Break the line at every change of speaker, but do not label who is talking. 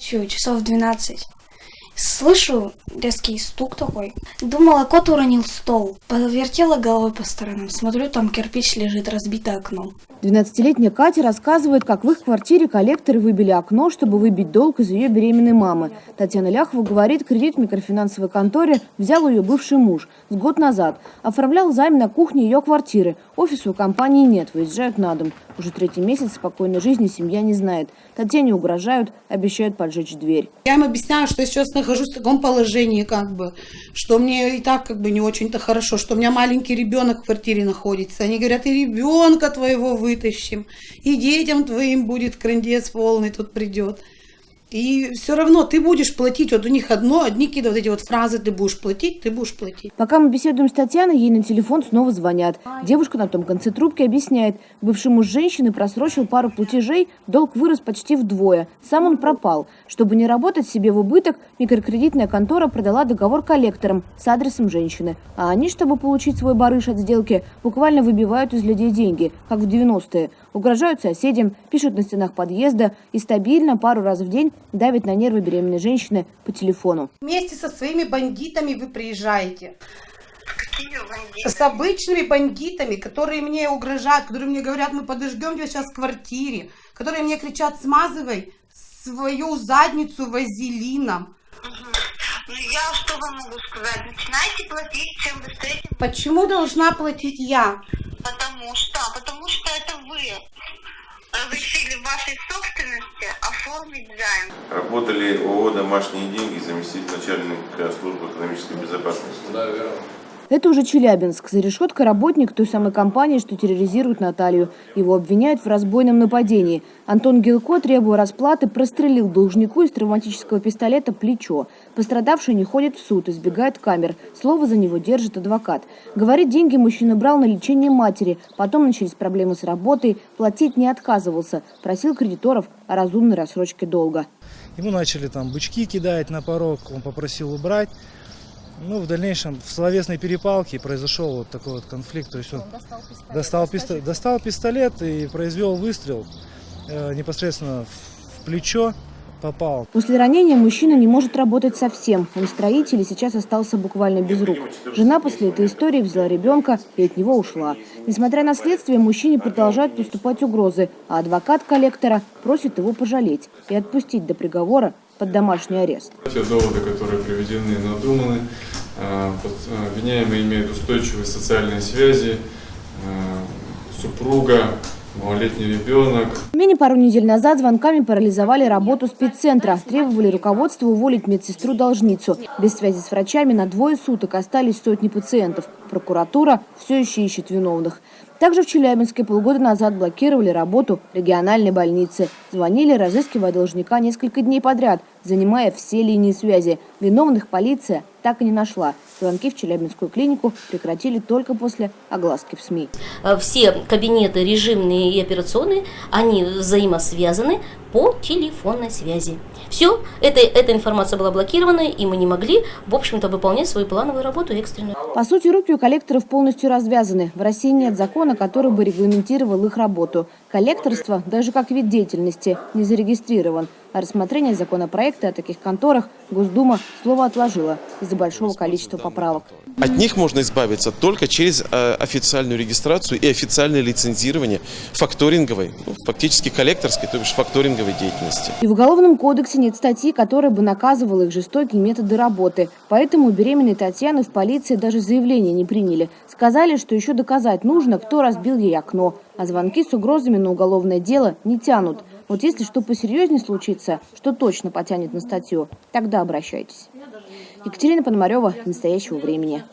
Часов 12. Слышу резкий стук такой. Думала, кот уронил стол. Повертела головой по сторонам. Смотрю, там кирпич лежит, разбитое окно.
12-летняя Катя рассказывает, как в их квартире коллекторы выбили окно, чтобы выбить долг из ее беременной мамы. Татьяна Ляхова говорит, кредит в микрофинансовой конторе взял ее бывший муж с год назад. Оформлял займ на кухне ее квартиры. Офиса у компании нет, выезжают на дом. Уже третий месяц спокойной жизни семья не знает. Татьяне угрожают, обещают поджечь дверь.
Я им объясняю, что я сейчас нахожусь в таком положении, что мне и так не очень-то хорошо, что у меня маленький ребенок в квартире находится. Они говорят, и ребенка твоего вытащим, и детям твоим будет крындец полный тут придет. И все равно ты будешь платить, вот у них одни какие-то вот эти вот фразы, ты будешь платить.
Пока мы беседуем с Татьяной, ей на телефон снова звонят. Девушка на том конце трубки объясняет, бывший муж женщины просрочил пару платежей, долг вырос почти вдвое. Сам он пропал. Чтобы не работать себе в убыток, микрокредитная контора продала договор коллекторам с адресом женщины. А они, чтобы получить свой барыш от сделки, буквально выбивают из людей деньги, как в 90-е. Угрожают соседям, пишут на стенах подъезда и стабильно пару раз в день давят на нервы беременной женщины по телефону.
Вместе со своими бандитами вы приезжаете.
Какими бандитами?
С обычными бандитами, которые мне угрожают, которые мне говорят, мы подождем тебя сейчас в квартире, которые мне кричат, смазывай свою задницу вазелином.
Ну я что вам могу сказать? Начинайте платить, чем быстрее.
Почему должна платить я?
Потому что это вы разрешили в вашей собственности оформить займ.
Работали ООО «Домашние деньги», заместитель начальника службы экономической безопасности.
Да, верно.
Это уже Челябинск. За решеткой работник той самой компании, что терроризирует Наталью. Его обвиняют в разбойном нападении. Антон Гилко, требуя расплаты, прострелил должнику из травматического пистолета плечо. Пострадавший не ходит в суд, избегает камер. Слово за него держит адвокат. Говорит, деньги мужчина брал на лечение матери. Потом начались проблемы с работой. Платить не отказывался. Просил кредиторов о разумной рассрочке долга.
Ему начали бычки кидать на порог. Он попросил убрать. В дальнейшем в словесной перепалке произошел вот такой вот конфликт. То есть он достал пистолет и произвел выстрел непосредственно в плечо, попал.
После ранения мужчина не может работать совсем. Он строитель и сейчас остался буквально без рук. Жена после этой истории взяла ребенка и от него ушла. Несмотря на следствие, мужчине продолжают поступать угрозы, а адвокат коллектора просит его пожалеть и отпустить до приговора под домашний арест.
Те доводы, которые приведены, надуманы. Обвиняемый имеет устойчивые социальные связи, супруга, малолетний ребенок.
Менее пару недель назад звонками парализовали работу спеццентра. Требовали руководства уволить медсестру-должницу. Без связи с врачами на 2 суток остались сотни пациентов. Прокуратура все еще ищет виновных. Также в Челябинске полгода назад блокировали работу региональной больницы. Звонили, разыскивая должника несколько дней подряд, занимая все линии связи. Виновных полиция так и не нашла. Звонки в Челябинскую клинику прекратили только после огласки в СМИ.
Все кабинеты режимные и операционные, они взаимосвязаны по телефонной связи. Все, эта информация была блокирована, и мы не могли, в общем-то, выполнять свою плановую работу экстренную.
По сути, руки у коллекторов полностью развязаны. В России нет закона, который бы регламентировал их работу. Коллекторство, даже как вид деятельности, не зарегистрирован. А рассмотрение законопроекта о таких конторах Госдума слово отложила из-за большого количества поправок.
От них можно избавиться только через официальную регистрацию и официальное лицензирование факторинговой, фактически коллекторской, то бишь факторинговой деятельности.
И в Уголовном кодексе нет статьи, которая бы наказывала их жестокие методы работы. Поэтому у беременной Татьяны в полиции даже заявление не приняли. Сказали, что еще доказать нужно, кто разбил ей окно. А звонки с угрозами на уголовное дело не тянут. Вот если что посерьезнее случится, что точно потянет на статью, тогда обращайтесь. Екатерина Пономарева, «Настоящего времени».